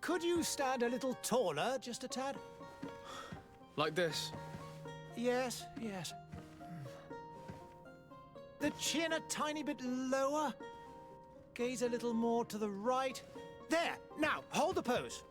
Could you stand a little taller, just a tad? Like this? Yes, yes. The chin a tiny bit lower. Gaze a little more to the right. There! Now, hold the pose.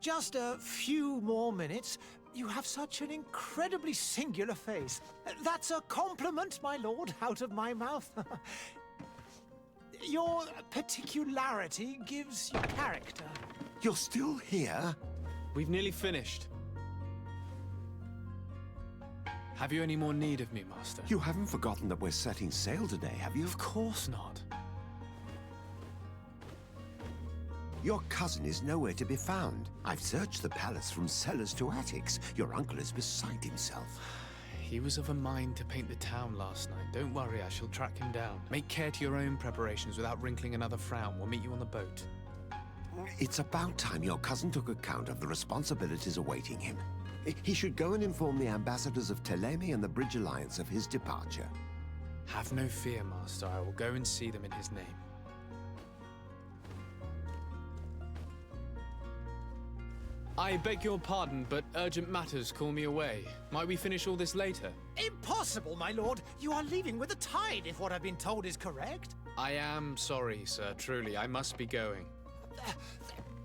Just a few more minutes. You have such an incredibly singular face. That's a compliment, my lord, out of my mouth. Your particularity gives you character. You're still here? We've nearly finished. Have you any more need of me, Master? You haven't forgotten that we're setting sail today, have you? Of course not. Your cousin is nowhere to be found. I've searched the palace from cellars to attics. Your uncle is beside himself. He was of a mind to paint the town last night. Don't worry, I shall track him down. Make care to your own preparations without wrinkling another frown. We'll meet you on the boat. It's about time your cousin took account of the responsibilities awaiting him. He should go and inform the ambassadors of Telemi and the Bridge Alliance of his departure. Have no fear, Master. I will go and see them in his name. I beg your pardon, but urgent matters call me away. Might we finish all this later? Impossible, my lord. You are leaving with the tide, if what I've been told is correct. I am sorry, sir, truly. I must be going.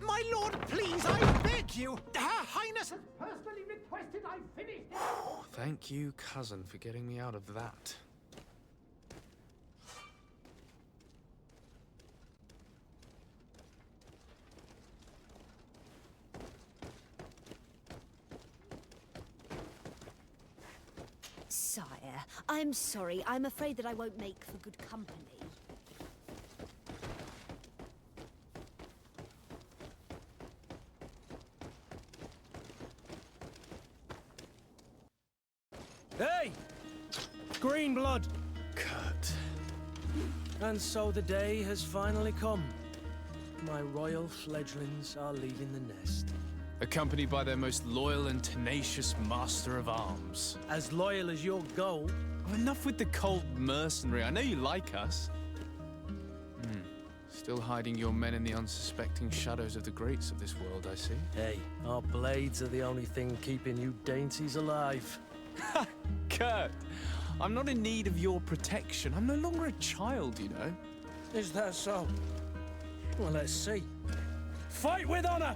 My lord, please, I beg you. Her Highness has personally requested I finish it. Thank you, cousin, for getting me out of that. Sire, I'm sorry. I'm afraid that I won't make for good company. Hey! Green blood! Kurt. And so the day has finally come. My royal fledglings are leaving the nest. Accompanied by their most loyal and tenacious master of arms. As loyal as your goal. Oh, enough with the cold mercenary. I know you like us. Still hiding your men in the unsuspecting shadows of the greats of this world, I see. Hey, our blades are the only thing keeping you dainties alive. Kurt, I'm not in need of your protection. I'm no longer a child, you know. Is that so? Well, let's see. Fight with honor!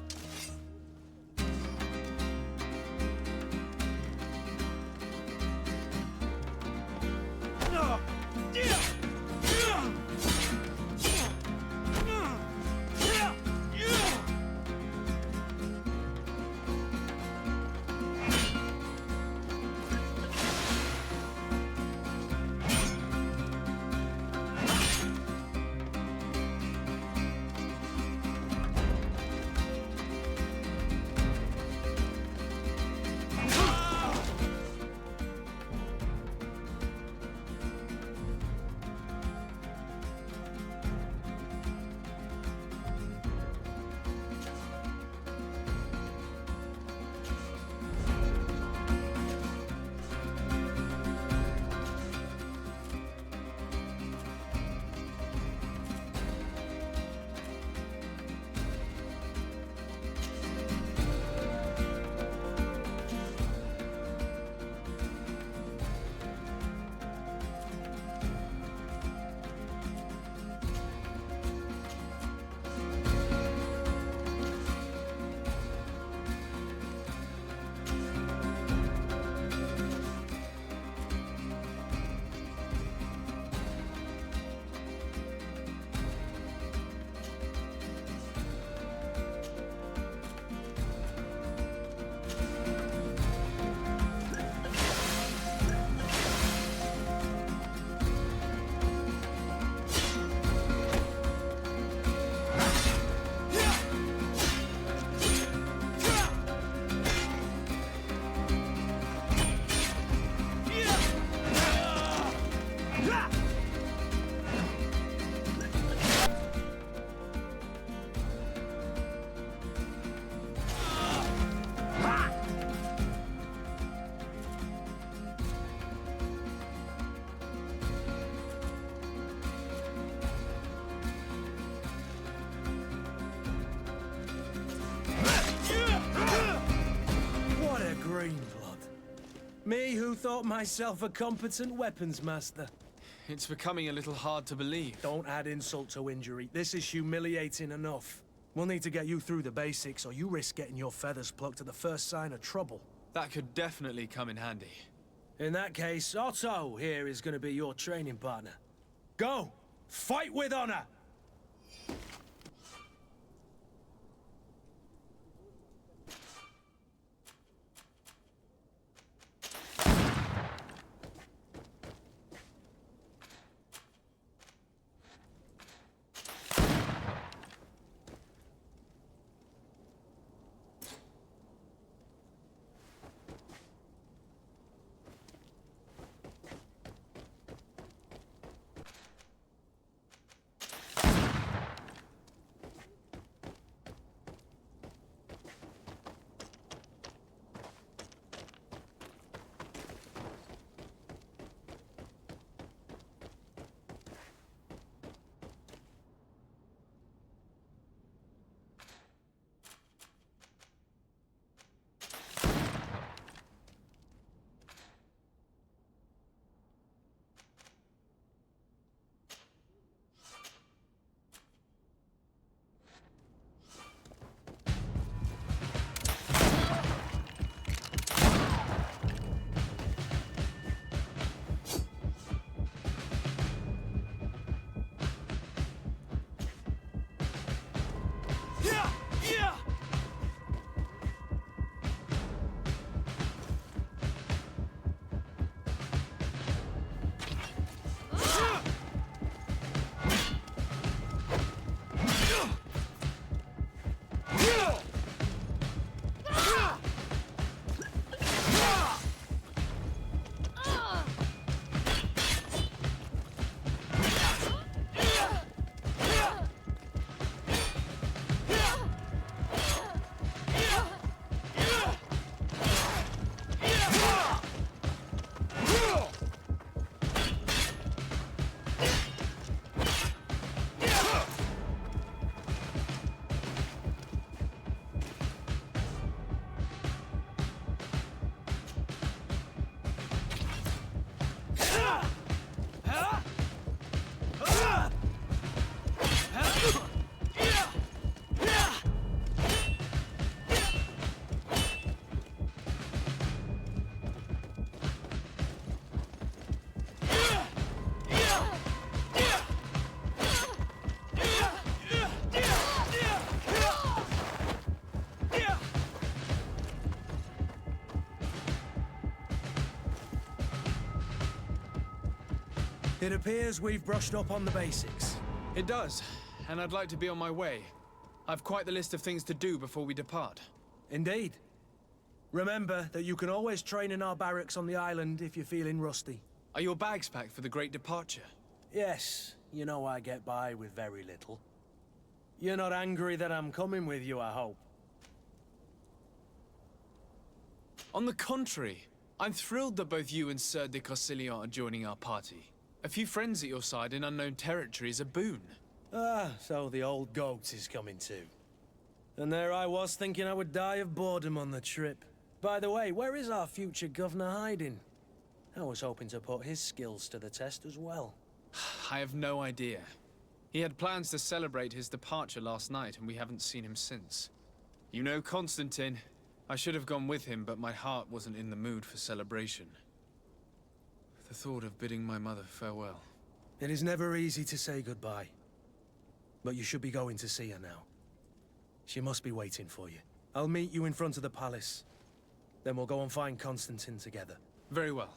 Me who thought myself a competent weapons master. It's becoming a little hard to believe. Don't add insult to injury. This is humiliating enough. We'll need to get you through the basics, or you risk getting your feathers plucked at the first sign of trouble. That could definitely come in handy. In that case, Otto here is going to be your training partner. Go! Fight with honor! It appears we've brushed up on the basics. It does, and I'd like to be on my way. I've quite the list of things to do before we depart. Indeed. Remember that you can always train in our barracks on the island if you're feeling rusty. Are your bags packed for the great departure? Yes, you know I get by with very little. You're not angry that I'm coming with you, I hope. On the contrary, I'm thrilled that both you and Sir de Cossillon are joining our party. A few friends at your side in unknown territory is a boon. Ah, so the old goat is coming too. And there I was thinking I would die of boredom on the trip. By the way, where is our future governor hiding? I was hoping to put his skills to the test as well. I have no idea. He had plans to celebrate his departure last night, and we haven't seen him since. You know Constantine. I should have gone with him, but my heart wasn't in the mood for celebration. The thought of bidding my mother farewell. It is never easy to say goodbye. But you should be going to see her now. She must be waiting for you. I'll meet you in front of the palace. Then we'll go and find Constantine together. Very well.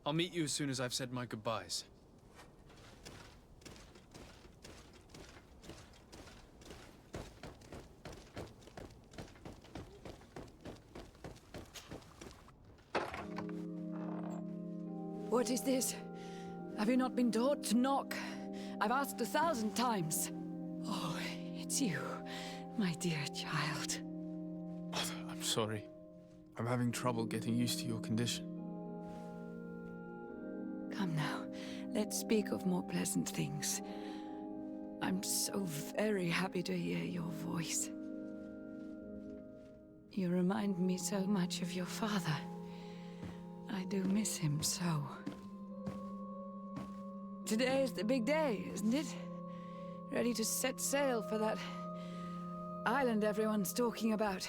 I'll meet you as soon as I've said my goodbyes. What is this? Have you not been taught to knock? I've asked 1,000 times. Oh, it's you, my dear child. I'm sorry. I'm having trouble getting used to your condition. Come now, let's speak of more pleasant things. I'm so very happy to hear your voice. You remind me so much of your father. I do miss him so. Today is the big day, isn't it? Ready to set sail for that island everyone's talking about.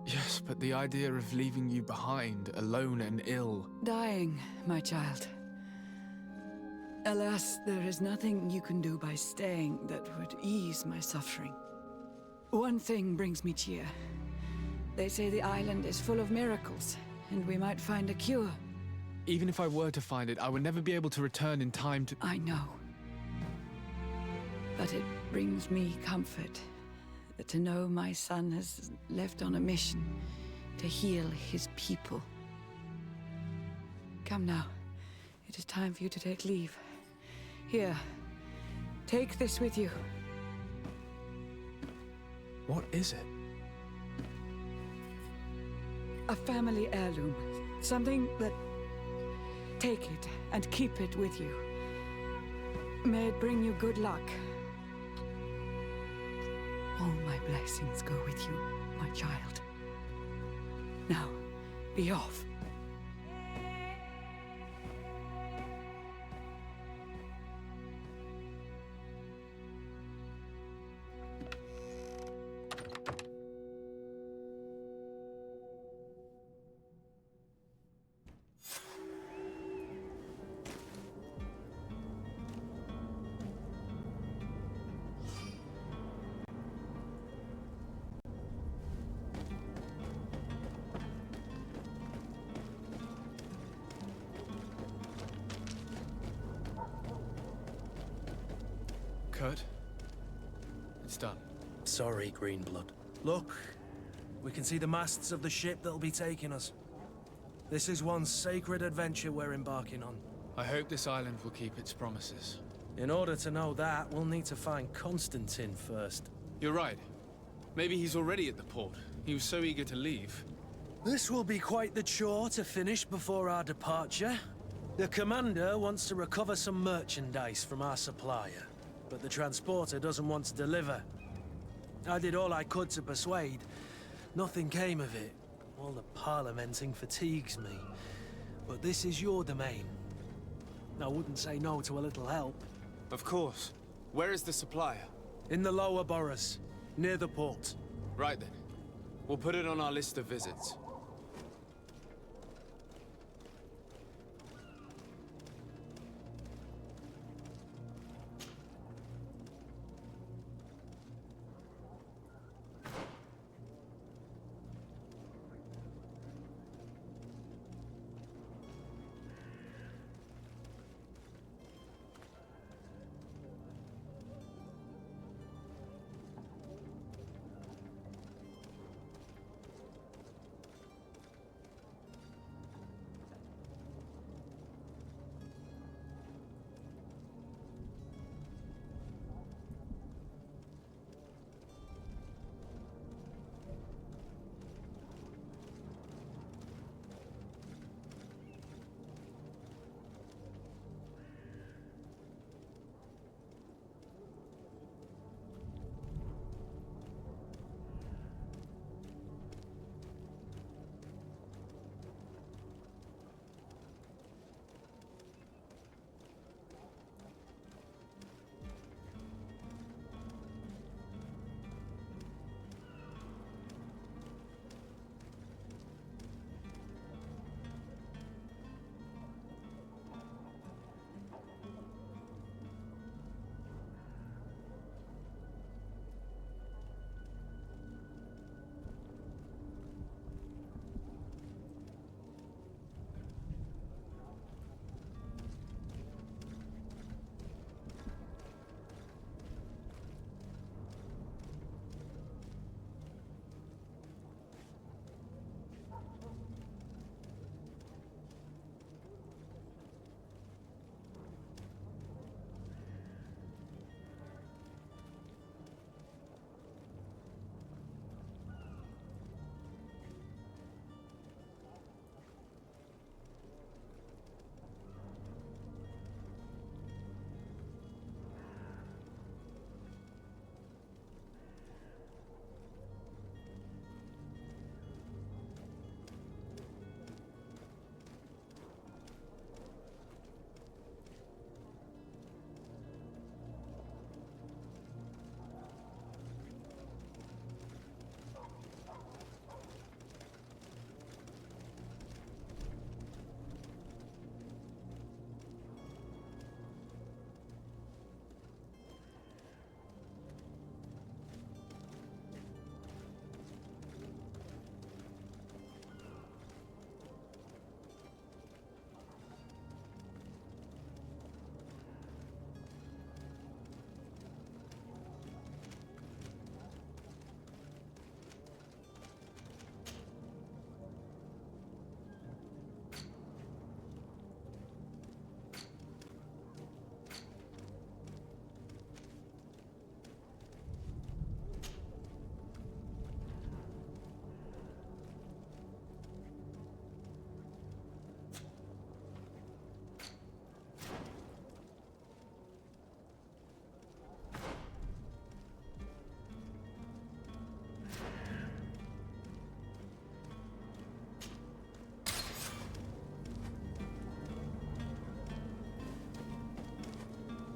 Yes, but the idea of leaving you behind, alone and ill... Dying, my child. Alas, there is nothing you can do by staying that would ease my suffering. One thing brings me cheer. They say the island is full of miracles, and we might find a cure. Even if I were to find it, I would never be able to return in time to... I know. But it brings me comfort to know my son has left on a mission to heal his people. Come now. It is time for you to take leave. Here, take this with you. What is it? A family heirloom. Something that... Take it and keep it with you. May it bring you good luck. All my blessings go with you, my child. Now, be off. Kurt? It's done. Sorry, Greenblood. Look, we can see the masts of the ship that'll be taking us. This is one sacred adventure we're embarking on. I hope this island will keep its promises. In order to know that, we'll need to find Constantine first. You're right. Maybe he's already at the port. He was so eager to leave. This will be quite the chore to finish before our departure. The commander wants to recover some merchandise from our supplier, but the transporter doesn't want to deliver. I did all I could to persuade. Nothing came of it. All the parliamenting fatigues me. But this is your domain. I wouldn't say no to a little help. Of course. Where is the supplier? In the lower boroughs, near the port. Right then. We'll put it on our list of visits.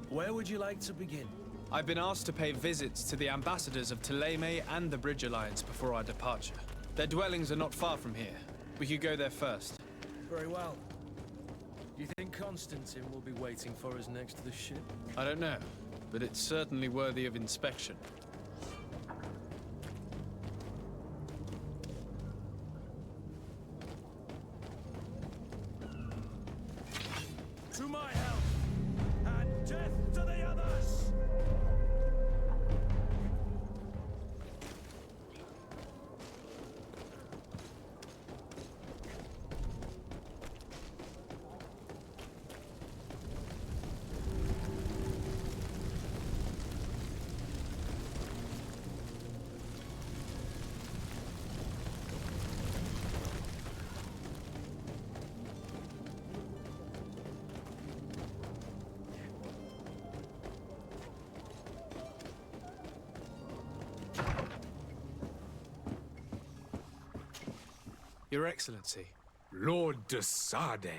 Where would you like to begin? I've been asked to pay visits to the ambassadors of Thélème and the Bridge Alliance before our departure. Their dwellings are not far from here. We could go there first. Very well. Do you think Constantine will be waiting for us next to the ship? I don't know, but it's certainly worthy of inspection. To my help, and death to the others! Your Excellency. Lord de Sade,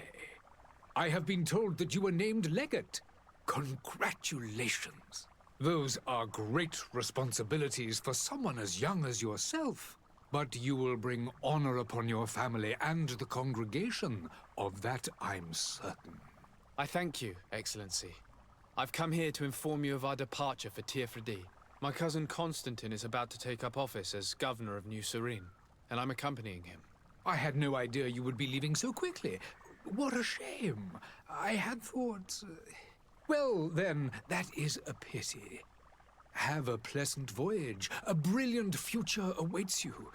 I have been told that you were named legate. Congratulations. Those are great responsibilities for someone as young as yourself. But you will bring honor upon your family and the congregation. Of that I'm certain. I thank you, Excellency. I've come here to inform you of our departure for Tir-Fradi. My cousin Constantine is about to take up office as governor of New Serene, and I'm accompanying him. I had no idea you would be leaving so quickly. What a shame. I had thought... Well, then, that is a pity. Have a pleasant voyage. A brilliant future awaits you.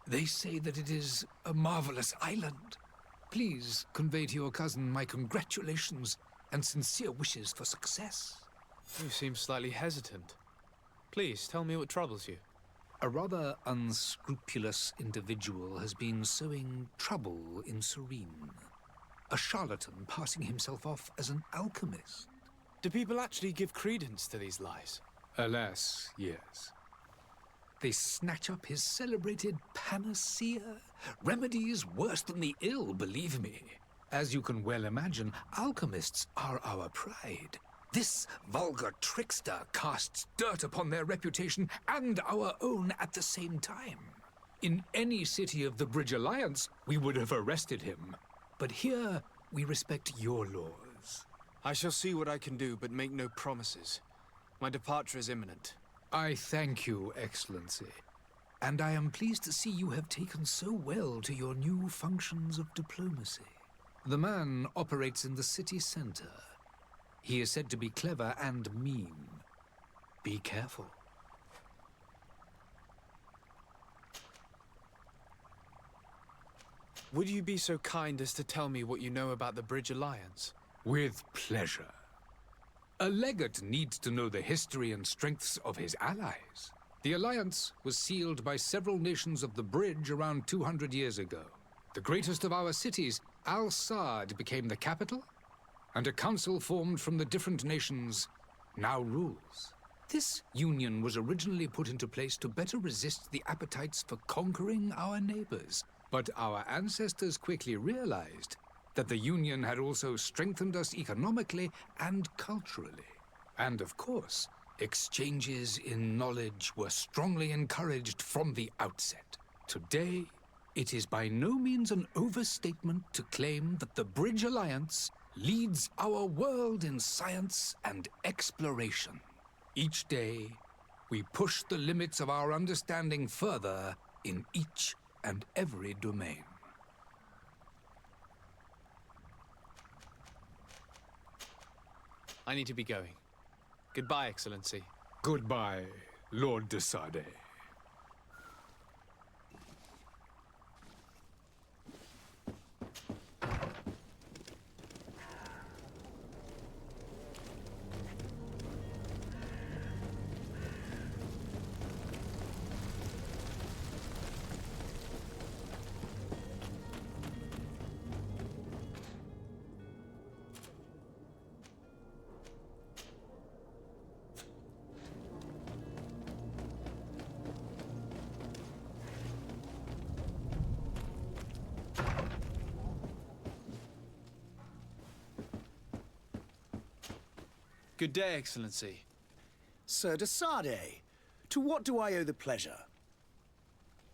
They say that it is a marvelous island. Please convey to your cousin my congratulations and sincere wishes for success. You seem slightly hesitant. Please, tell me what troubles you. A rather unscrupulous individual has been sowing trouble in Serene. A charlatan passing himself off as an alchemist. Do people actually give credence to these lies? Alas, yes. They snatch up his celebrated panacea. Remedies worse than the ill, believe me. As you can well imagine, alchemists are our pride. This vulgar trickster casts dirt upon their reputation and our own at the same time. In any city of the Bridge Alliance, we would have arrested him. But here, we respect your laws. I shall see what I can do, but make no promises. My departure is imminent. I thank you, Excellency. And I am pleased to see you have taken so well to your new functions of diplomacy. The man operates in the city center. He is said to be clever and mean. Be careful. Would you be so kind as to tell me what you know about the Bridge Alliance? With pleasure. A legate needs to know the history and strengths of his allies. The alliance was sealed by several nations of the Bridge around 200 years ago. The greatest of our cities, Al-Sad, became the capital, and a council formed from the different nations now rules. This union was originally put into place to better resist the appetites for conquering our neighbors. But our ancestors quickly realized that the union had also strengthened us economically and culturally. And of course, exchanges in knowledge were strongly encouraged from the outset. Today, it is by no means an overstatement to claim that the Bridge Alliance leads our world in science and exploration. Each day, we push the limits of our understanding further in each and every domain. I need to be going. Goodbye, Excellency. Goodbye, Lord de Sade. Good day, Excellency. Sir de Sardet, to what do I owe the pleasure?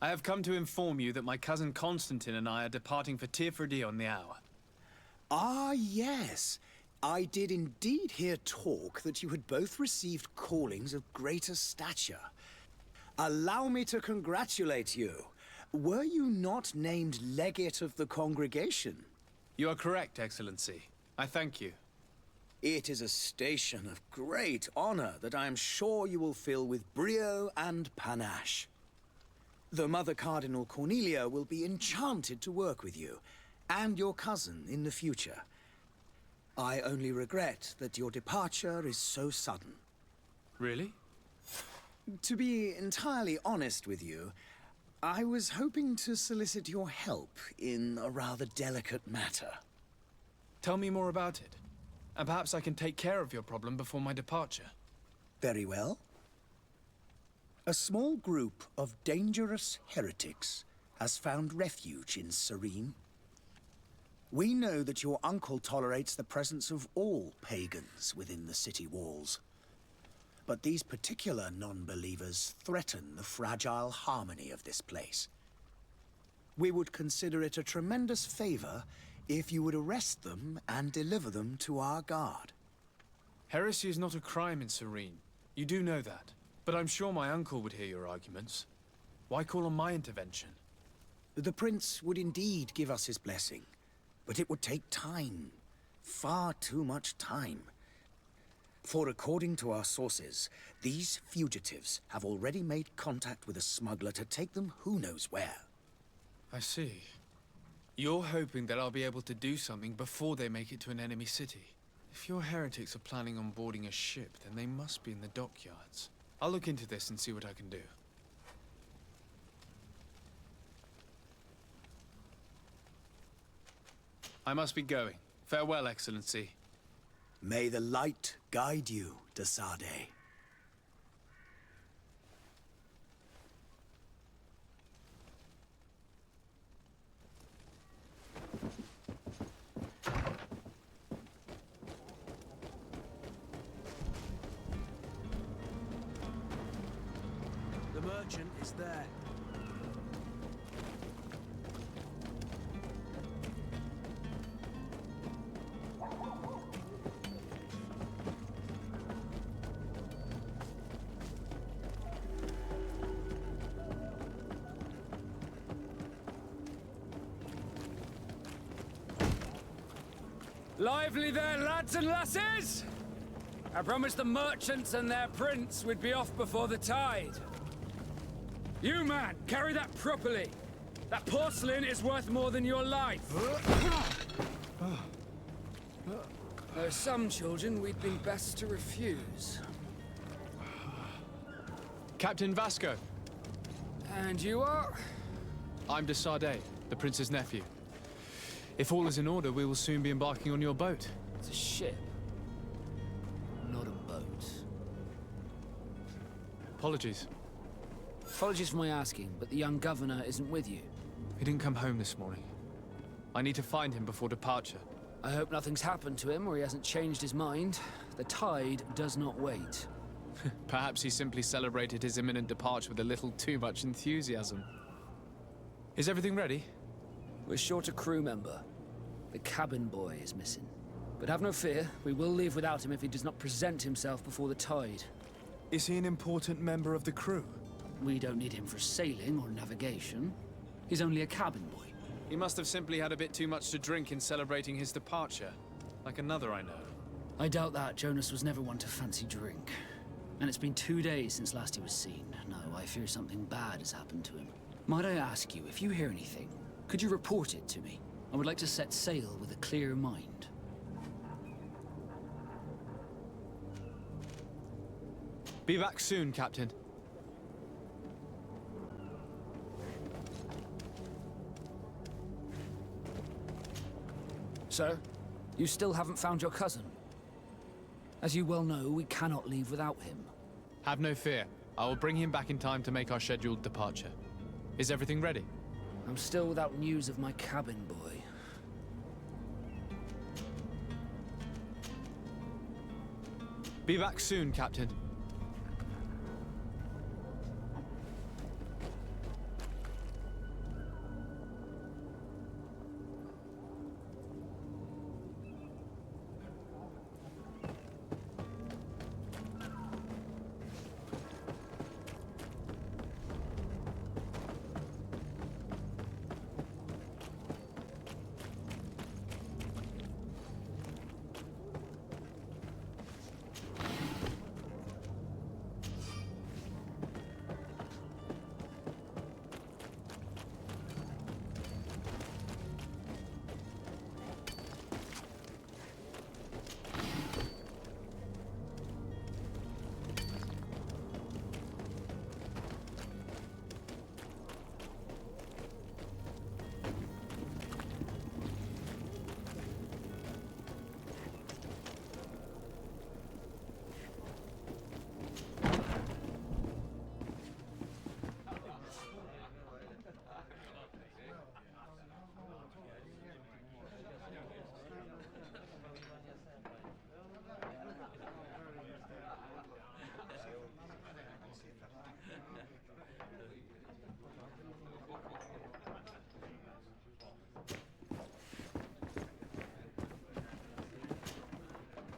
I have come to inform you that my cousin Constantine and I are departing for Tir-Fradi on the hour. Ah, yes. I did indeed hear talk that you had both received callings of greater stature. Allow me to congratulate you. Were you not named legate of the congregation? You are correct, Excellency. I thank you. It is a station of great honor that I am sure you will fill with brio and panache. The Mother Cardinal Cornelia will be enchanted to work with you, and your cousin in the future. I only regret that your departure is so sudden. Really? To be entirely honest with you, I was hoping to solicit your help in a rather delicate matter. Tell me more about it, and perhaps I can take care of your problem before my departure. Very well. A small group of dangerous heretics has found refuge in Serene. We know that your uncle tolerates the presence of all pagans within the city walls. But these particular non-believers threaten the fragile harmony of this place. We would consider it a tremendous favor if you would arrest them and deliver them to our guard. Heresy is not a crime in Serene. You do know that. But I'm sure my uncle would hear your arguments. Why call on my intervention? The prince would indeed give us his blessing, but it would take time. Far too much time. For according to our sources, these fugitives have already made contact with a smuggler to take them who knows where. I see. You're hoping that I'll be able to do something before they make it to an enemy city. If your heretics are planning on boarding a ship, then they must be in the dockyards. I'll look into this and see what I can do. I must be going. Farewell, Excellency. May the light guide you, de Sardet. The merchant is there. Lively there, lads and lasses! I promised the merchants and their prince we'd be off before the tide. You, man, carry that properly. That porcelain is worth more than your life. There are some children we'd been best to refuse. Captain Vasco. And you are? I'm de Sardet, the prince's nephew. If all is in order, we will soon be embarking on your boat. It's a ship, not a boat. Apologies. Apologies for my asking, but the young governor isn't with you. He didn't come home this morning. I need to find him before departure. I hope nothing's happened to him or he hasn't changed his mind. The tide does not wait. Perhaps he simply celebrated his imminent departure with a little too much enthusiasm. Is everything ready? We're short a crew member. The cabin boy is missing. But have no fear, we will leave without him if he does not present himself before the tide. Is he an important member of the crew? We don't need him for sailing or navigation. He's only a cabin boy. He must have simply had a bit too much to drink in celebrating his departure. Like another I know. I doubt that. Jonas was never one to fancy drink. And it's been 2 days since last he was seen. No, I fear something bad has happened to him. Might I ask you, if you hear anything, could you report it to me? I would like to set sail with a clear mind. Be back soon, Captain. Sir, you still haven't found your cousin. As you well know, we cannot leave without him. Have no fear. I will bring him back in time to make our scheduled departure. Is everything ready? I'm still without news of my cabin boy. Be back soon, Captain.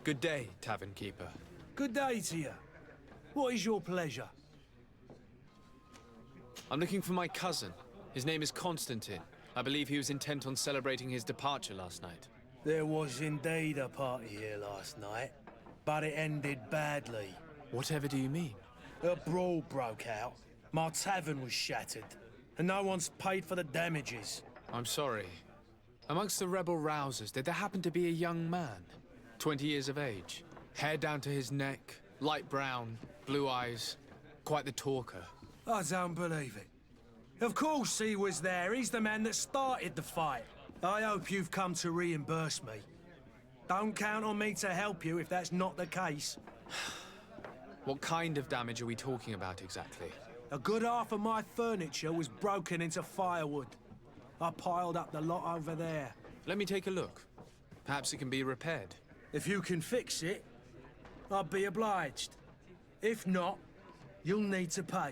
Good day, tavern keeper. Good day to you. What is your pleasure? I'm looking for my cousin. His name is Constantine. I believe he was intent on celebrating his departure last night. There was indeed a party here last night, but it ended badly. Whatever do you mean? A brawl broke out. My tavern was shattered, and no one's paid for the damages. I'm sorry. Amongst the rebel rousers, did there happen to be a young man? 20 years of age. Hair down to his neck, light brown, blue eyes. Quite the talker. I don't believe it. Of course he was there. He's the man that started the fight. I hope you've come to reimburse me. Don't count on me to help you if that's not the case. What kind of damage are we talking about exactly? A good half of my furniture was broken into firewood. I piled up the lot over there. Let me take a look. Perhaps it can be repaired. If you can fix it, I'd be obliged. If not, you'll need to pay.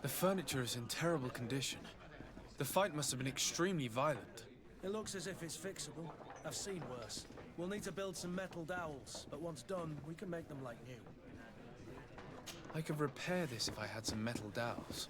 The furniture is in terrible condition. The fight must have been extremely violent. It looks as if it's fixable. I've seen worse. We'll need to build some metal dowels, but once done, we can make them like new. I could repair this if I had some metal dowels.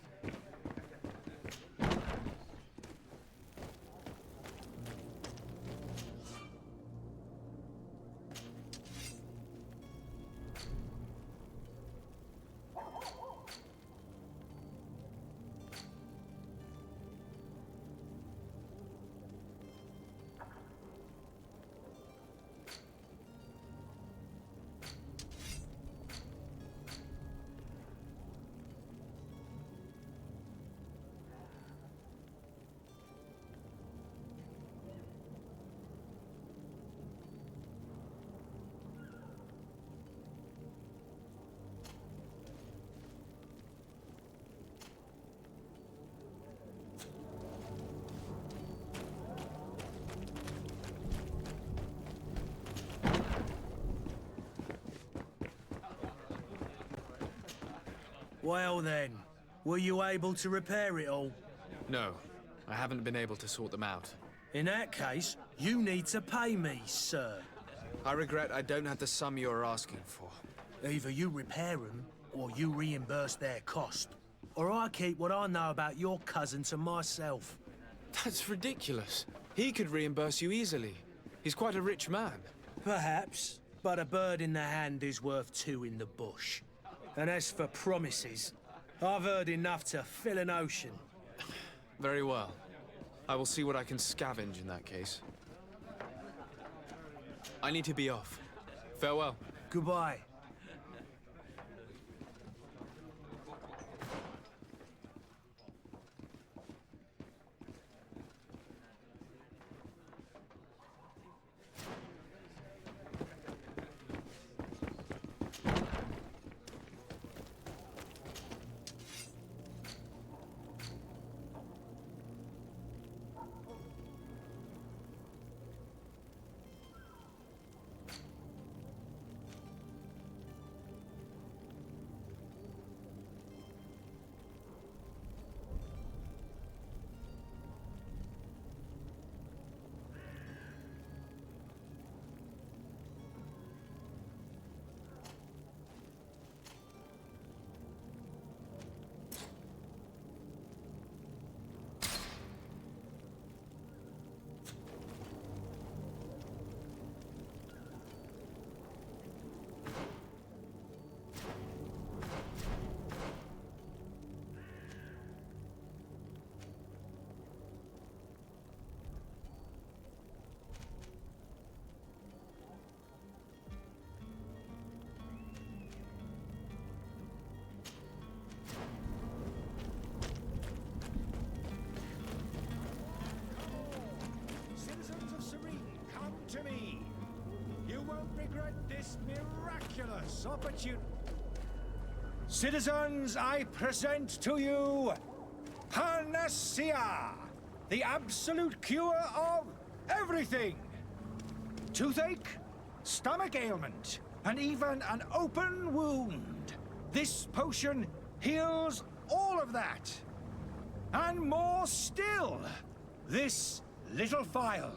Well then, were you able to repair it all? No, I haven't been able to sort them out. In that case, you need to pay me, sir. I regret I don't have the sum you're asking for. Either you repair them, or you reimburse their cost. Or I keep what I know about your cousin to myself. That's ridiculous. He could reimburse you easily. He's quite a rich man. Perhaps, but a bird in the hand is worth two in the bush. And as for promises, I've heard enough to fill an ocean. Very well. I will see what I can scavenge in that case. I need to be off. Farewell. Goodbye. this miraculous opportunity. Citizens, I present to you Panacea, the absolute cure of everything. Toothache, stomach ailment, and even an open wound. This potion heals all of that. And more still, this little vial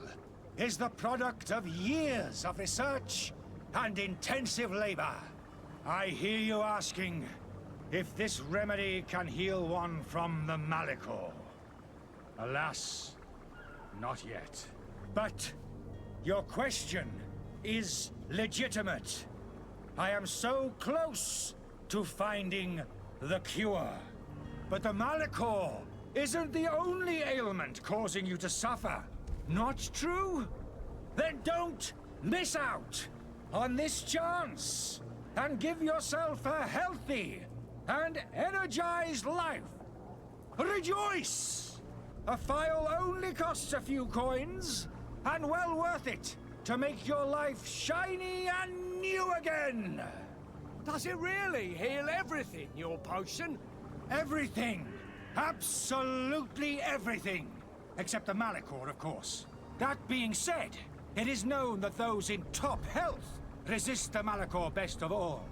is the product of years of research and intensive labor. I hear you asking if this remedy can heal one from the malihor. Alas, not yet. But your question is legitimate. I am so close to finding the cure. But the malihor isn't the only ailment causing you to suffer. Not true? Then don't miss out on this chance and give yourself a healthy and energized life. Rejoice! A file only costs a few coins, and well worth it to make your life shiny and new again. Does it really heal everything, your potion? Everything. Absolutely everything. Except the malihor, of course. That being said, it is known that those in top health resist the malihor best of all.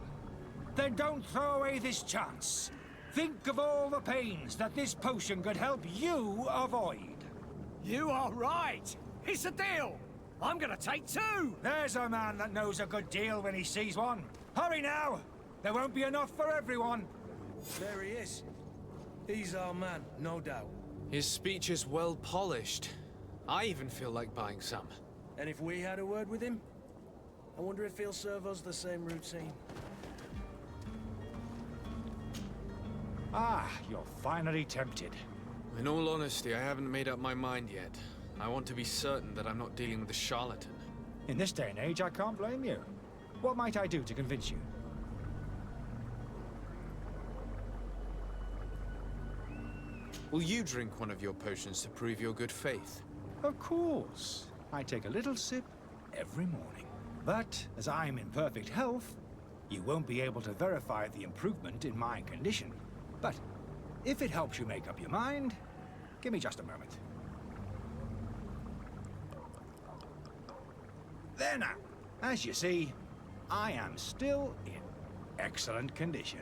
Then don't throw away this chance. Think of all the pains that this potion could help you avoid. You are right. It's a deal. I'm gonna take two. There's a man that knows a good deal when he sees one. Hurry now. There won't be enough for everyone. There he is. He's our man, no doubt. His speech is well polished. I even feel like buying some. And if we had a word with him, I wonder if he'll serve us the same routine. Ah, you're finally tempted. In all honesty, I haven't made up my mind yet. I want to be certain that I'm not dealing with a charlatan. In this day and age, I can't blame you. What might I do to convince you? Will you drink one of your potions to prove your good faith? Of course. I take a little sip every morning. But as I'm in perfect health, you won't be able to verify the improvement in my condition. But if it helps you make up your mind, give me just a moment. There now. As you see, I am still in excellent condition.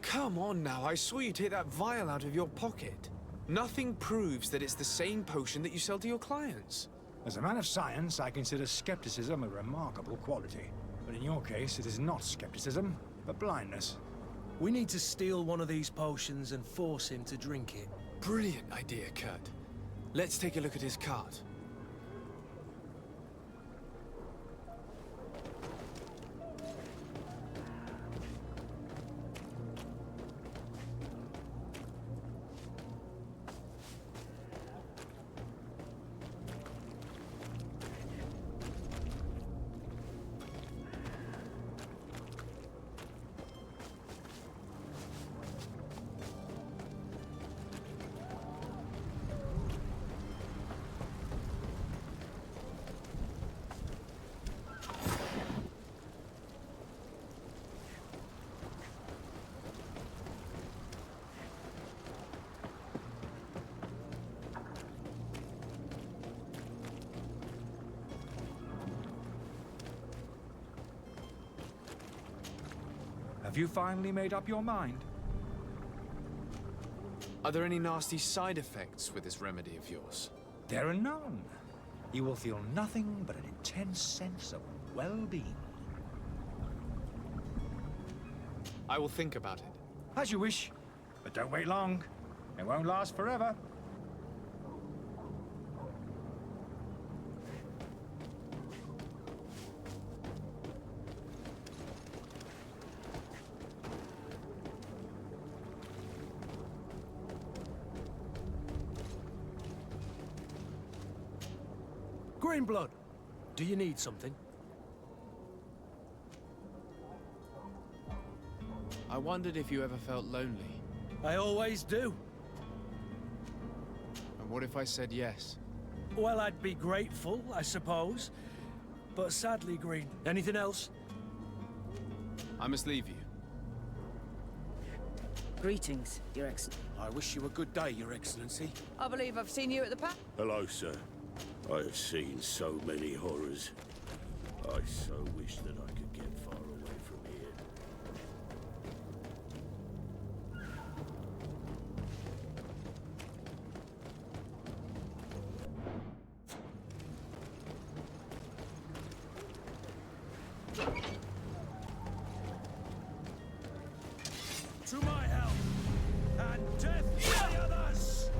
Come on now, I saw you take that vial out of your pocket. Nothing proves that it's the same potion that you sell to your clients. As a man of science, I consider skepticism a remarkable quality. But in your case, it is not skepticism, but blindness. We need to steal one of these potions and force him to drink it. Brilliant idea, Kurt. Let's take a look at his cart. Have you finally made up your mind? Are there any nasty side effects with this remedy of yours? There are none. You will feel nothing but an intense sense of well-being. I will think about it. As you wish, but don't wait long. It won't last forever. Greenblood, do you need something? I wondered if you ever felt lonely. I always do. And what if I said yes? Well, I'd be grateful, I suppose. But sadly, Green. Anything else? I must leave you. Greetings, Your Excellency. I wish you a good day, Your Excellency. I believe I've seen you at the Hello, sir. I have seen so many horrors. I so wish that I could get far away from here. To my help, and death to the others!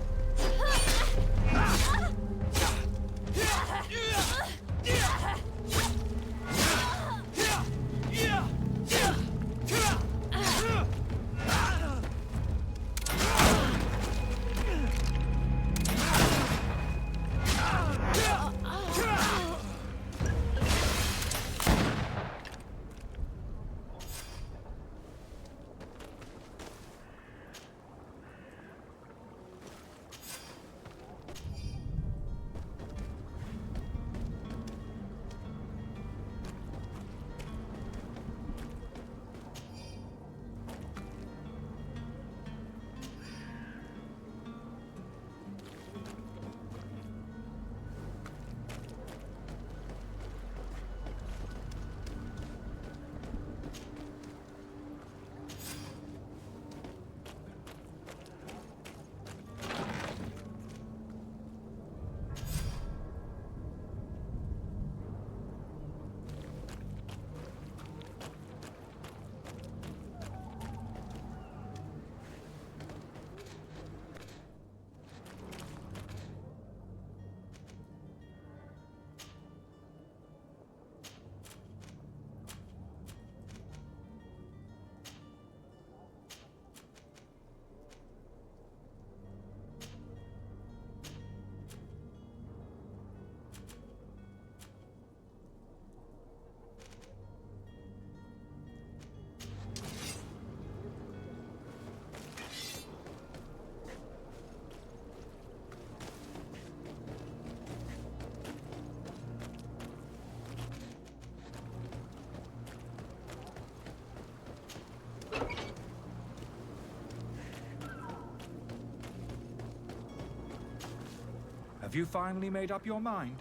Have you finally made up your mind?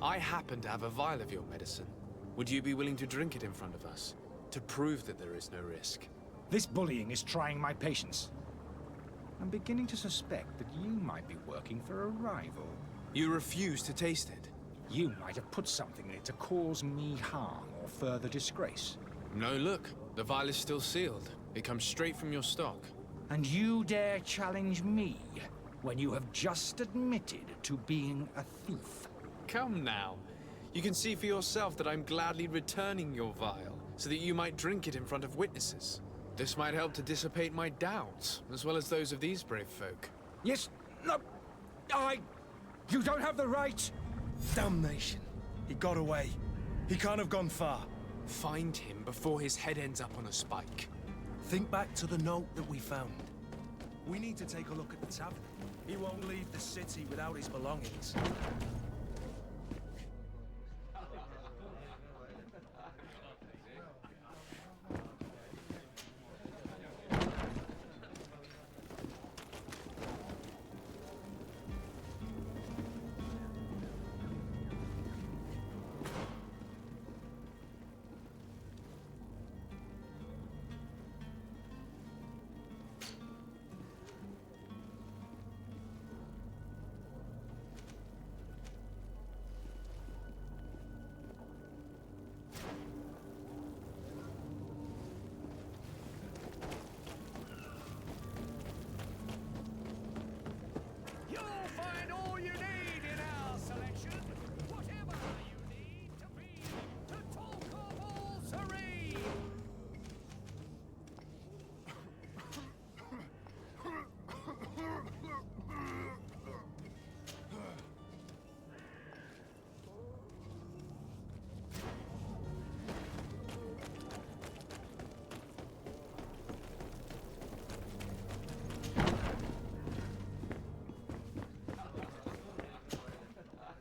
I happen to have a vial of your medicine. Would you be willing to drink it in front of us? To prove that there is no risk? This bullying is trying my patience. I'm beginning to suspect that you might be working for a rival. You refuse to taste it? You might have put something in it to cause me harm or further disgrace. No, look. The vial is still sealed. It comes straight from your stock. And you dare challenge me when you have just admitted to being a thief? Come now. You can see for yourself that I'm gladly returning your vial, so that you might drink it in front of witnesses. This might help to dissipate my doubts, as well as those of these brave folk. Yes, no, you don't have the right. Damnation. He got away. He can't have gone far. Find him before his head ends up on a spike. Think back to the note that we found. We need to take a look at the tavern. He won't leave the city without his belongings.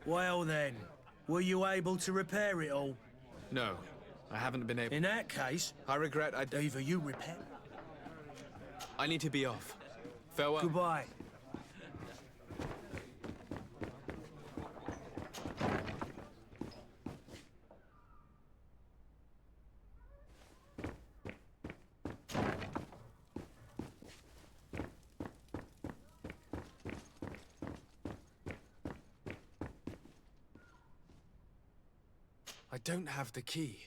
Well then, were you able to repair it all? No, I haven't been able... In that case... I regret I... Either you repent... I need to be off. Farewell. Goodbye. I don't have the key.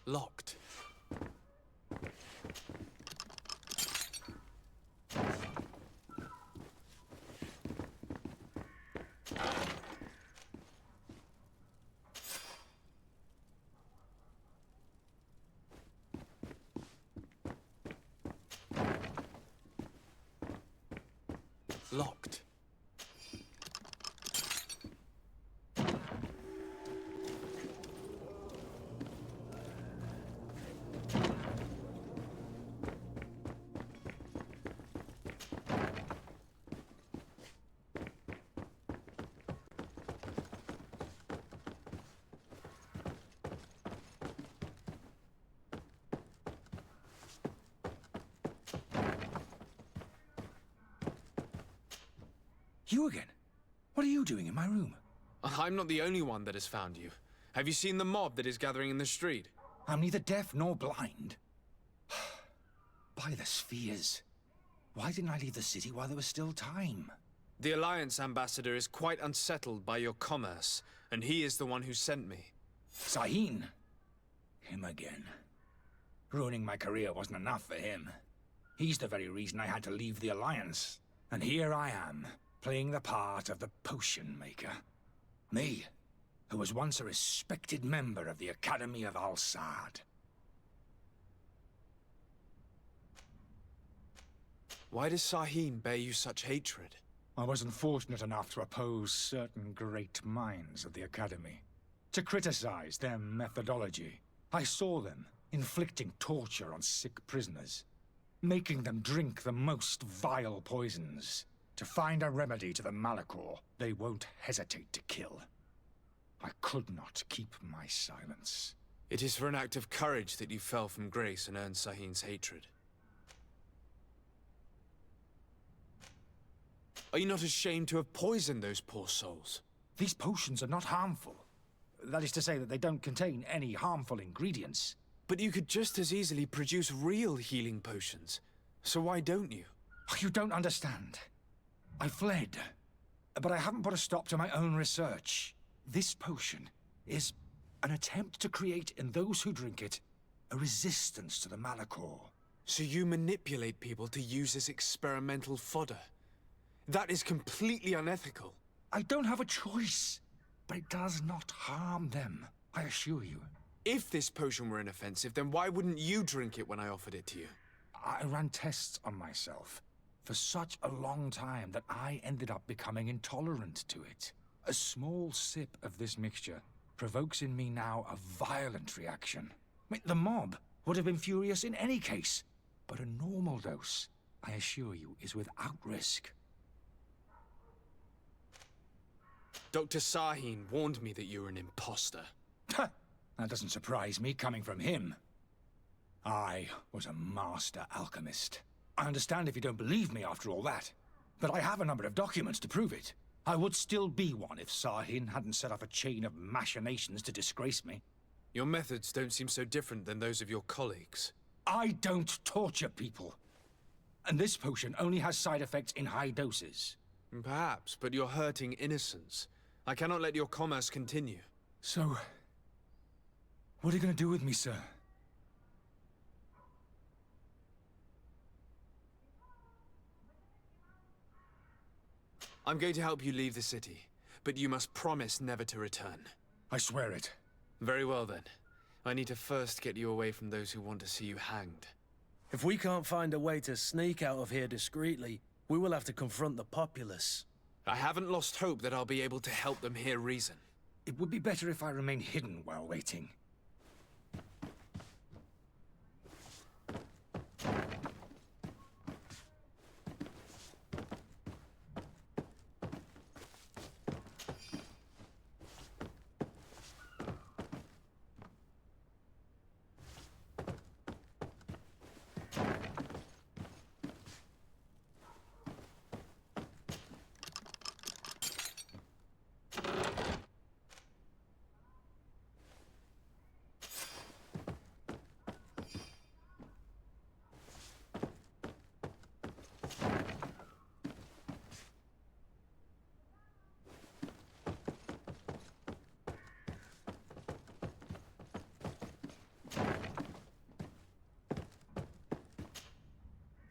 Locked. Locked. You again? What are you doing in my room? I'm not the only one that has found you. Have you seen the mob that is gathering in the street? I'm neither deaf nor blind. By the spheres. Why didn't I leave the city while there was still time? The Alliance ambassador is quite unsettled by your commerce, and he is the one who sent me. Sahin? Him again. Ruining my career wasn't enough for him. He's the very reason I had to leave the Alliance. And here I am, playing the part of the potion maker. Me, who was once a respected member of the Academy of Al-Sad. Why does Sahin bear you such hatred? I wasn't fortunate enough to oppose certain great minds of the Academy. To criticize their methodology. I saw them inflicting torture on sick prisoners. Making them drink the most vile poisons. To find a remedy to the malachor they won't hesitate to kill. I could not keep my silence. It is for an act of courage that you fell from grace and earned Sahin's hatred. Are you not ashamed to have poisoned those poor souls? These potions are not harmful. That is to say that they don't contain any harmful ingredients. But you could just as easily produce real healing potions. So why don't you? You don't understand. I fled, but I haven't put a stop to my own research. This potion is an attempt to create in those who drink it a resistance to the malachor. So you manipulate people to use as experimental fodder? That is completely unethical. I don't have a choice, but it does not harm them, I assure you. If this potion were inoffensive, then why wouldn't you drink it when I offered it to you? I ran tests on myself for such a long time that I ended up becoming intolerant to it. A small sip of this mixture provokes in me now a violent reaction. I mean, the mob would have been furious in any case, but a normal dose, I assure you, is without risk. Dr. Sahin warned me that you were an imposter. That doesn't surprise me, coming from him. I was a master alchemist. I understand if you don't believe me after all that, but I have a number of documents to prove it. I would still be one if Sahin hadn't set off a chain of machinations to disgrace me. Your methods don't seem so different than those of your colleagues. I don't torture people. And this potion only has side effects in high doses. Perhaps, but you're hurting innocents. I cannot let your commerce continue. So, what are you going to do with me, sir? I'm going to help you leave the city, but you must promise never to return. I swear it. Very well then. I need to first get you away from those who want to see you hanged. If we can't find a way to sneak out of here discreetly, we will have to confront the populace. I haven't lost hope that I'll be able to help them hear reason. It would be better if I remain hidden while waiting.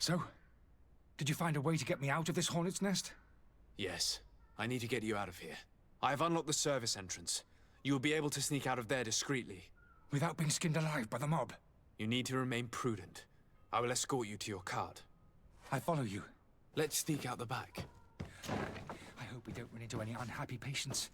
So, did you find a way to get me out of this hornet's nest? Yes. I need to get you out of here. I have unlocked the service entrance. You will be able to sneak out of there discreetly. Without being skinned alive by the mob? You need to remain prudent. I will escort you to your cart. I follow you. Let's sneak out the back. I hope we don't run into any unhappy patients.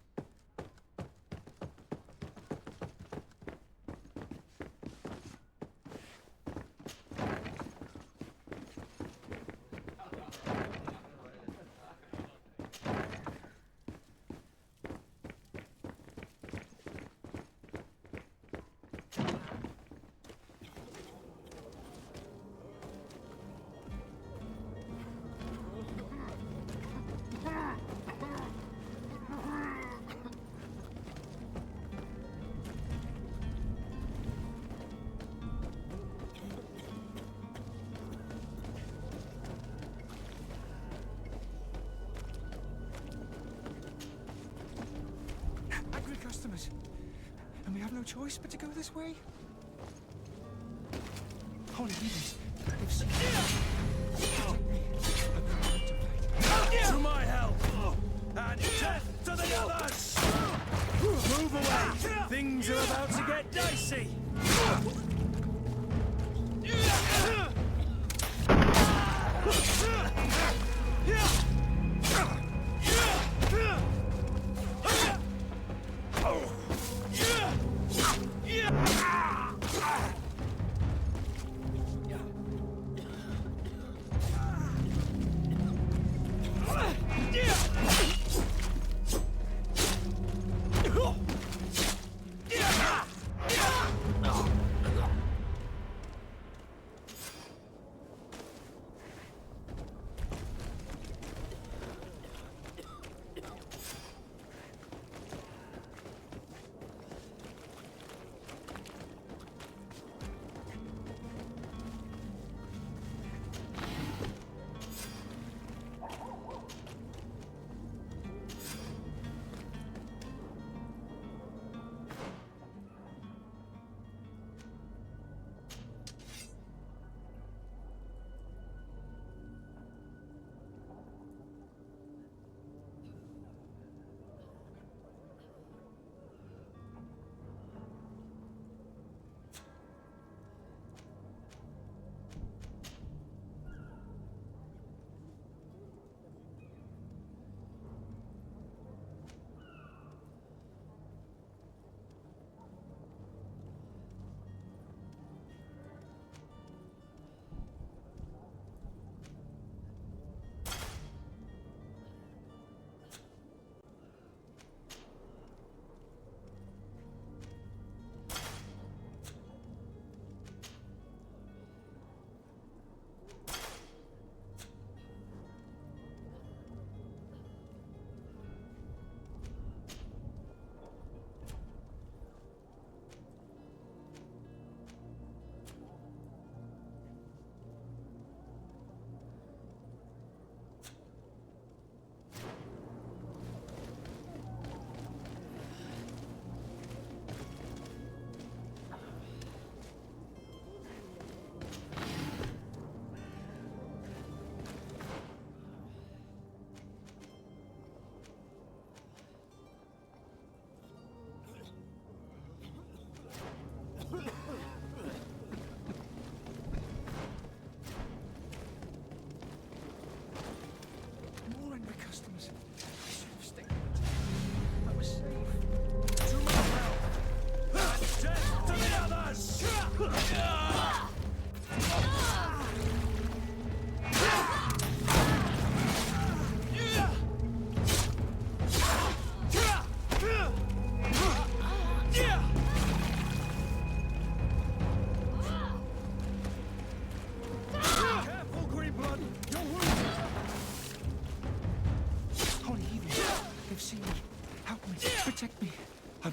Customers. And we have no choice but to go this way? Holy heavens. They've seen To my help! And death to the others! Move away! Things are about to get dicey!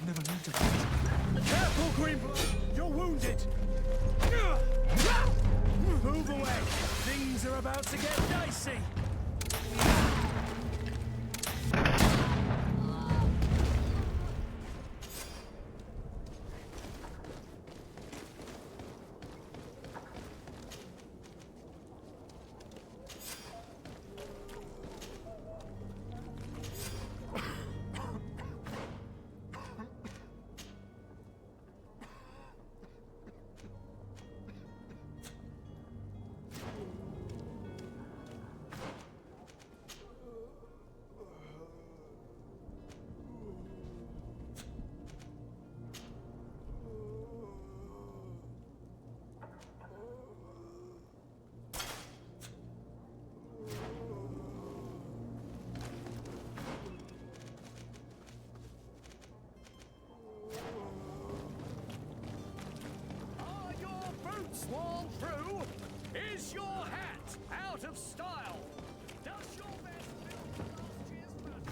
I've never learned to fight. Careful, GreedFall! You're wounded! Move away! Things are about to get dicey! Swall through? Is your hat out of style? Does your best build last year's birthday?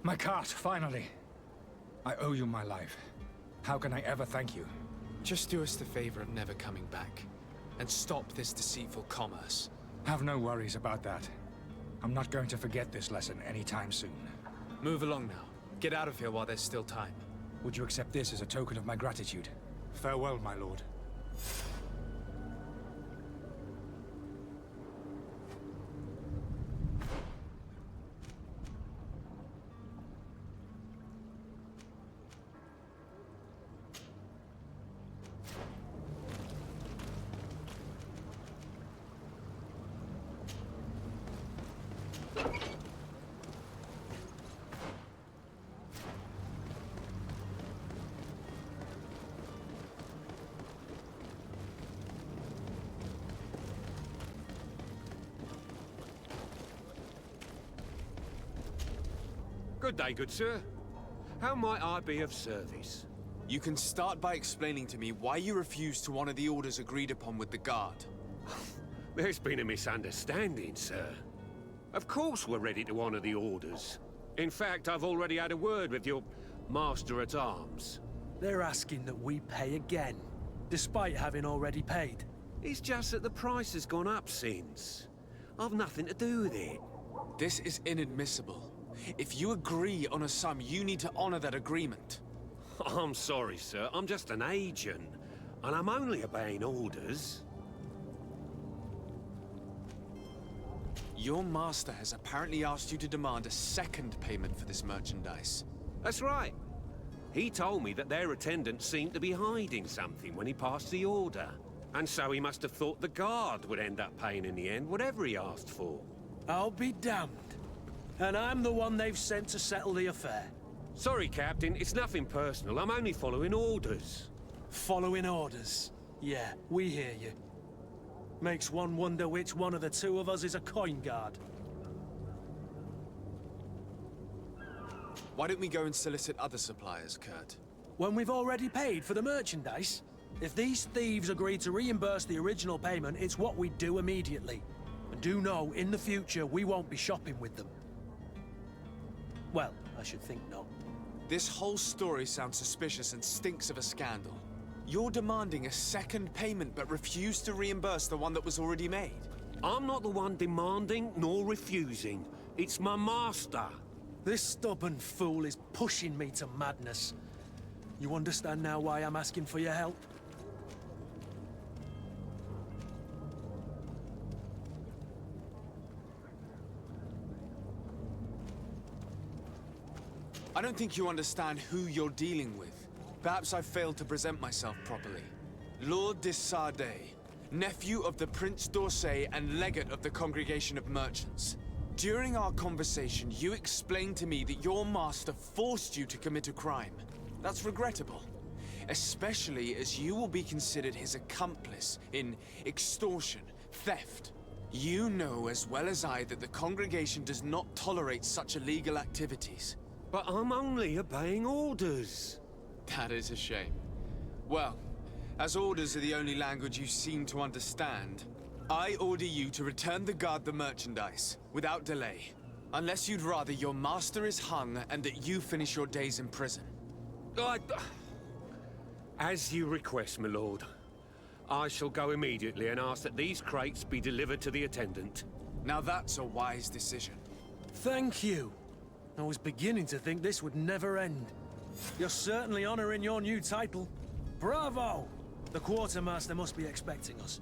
My cart, finally. I owe you my life. How can I ever thank you? Just do us the favor of never coming back. And stop this deceitful commerce. Have no worries about that. I'm not going to forget this lesson anytime soon. Move along now. Get out of here while there's still time. Would you accept this as a token of my gratitude? Farewell, my lord. Good day, good sir. How might I be of service? You can start by explaining to me why you refused to honor the orders agreed upon with the guard. There's been a misunderstanding, sir. Of course we're ready to honor the orders. In fact, I've already had a word with your master-at-arms. They're asking that we pay again, despite having already paid. It's just that the price has gone up since. I've nothing to do with it. This is inadmissible. If you agree on a sum, you need to honor that agreement. I'm sorry, sir. I'm just an agent. And I'm only obeying orders. Your master has apparently asked you to demand a second payment for this merchandise. That's right. He told me that their attendant seemed to be hiding something when he passed the order. And so he must have thought the guard would end up paying in the end, whatever he asked for. I'll be damned. And I'm the one they've sent to settle the affair. Sorry, Captain. It's nothing personal. I'm only following orders. Following orders? Yeah, we hear you. Makes one wonder which one of the two of us is a coin guard. Why don't we go and solicit other suppliers, Kurt? When we've already paid for the merchandise? If these thieves agree to reimburse the original payment, it's what we do immediately. And do know, in the future, we won't be shopping with them. Well, I should think not. This whole story sounds suspicious and stinks of a scandal. You're demanding a second payment but refuse to reimburse the one that was already made. I'm not the one demanding nor refusing. It's my master. This stubborn fool is pushing me to madness. You understand now why I'm asking for your help? I don't think you understand who you're dealing with. Perhaps I failed to present myself properly. Lord de Sardet, nephew of the Prince d'Orsay and legate of the Congregation of Merchants. During our conversation, you explained to me that your master forced you to commit a crime. That's regrettable. Especially as you will be considered his accomplice in extortion, theft. You know as well as I that the congregation does not tolerate such illegal activities. But I'm only obeying orders. That is a shame. Well, as orders are the only language you seem to understand, I order you to return the guard the merchandise, without delay. Unless you'd rather your master is hung and that you finish your days in prison. As you request, my lord. I shall go immediately and ask that these crates be delivered to the attendant. Now that's a wise decision. Thank you. I was beginning to think this would never end. You're certainly honoring your new title. Bravo! The quartermaster must be expecting us.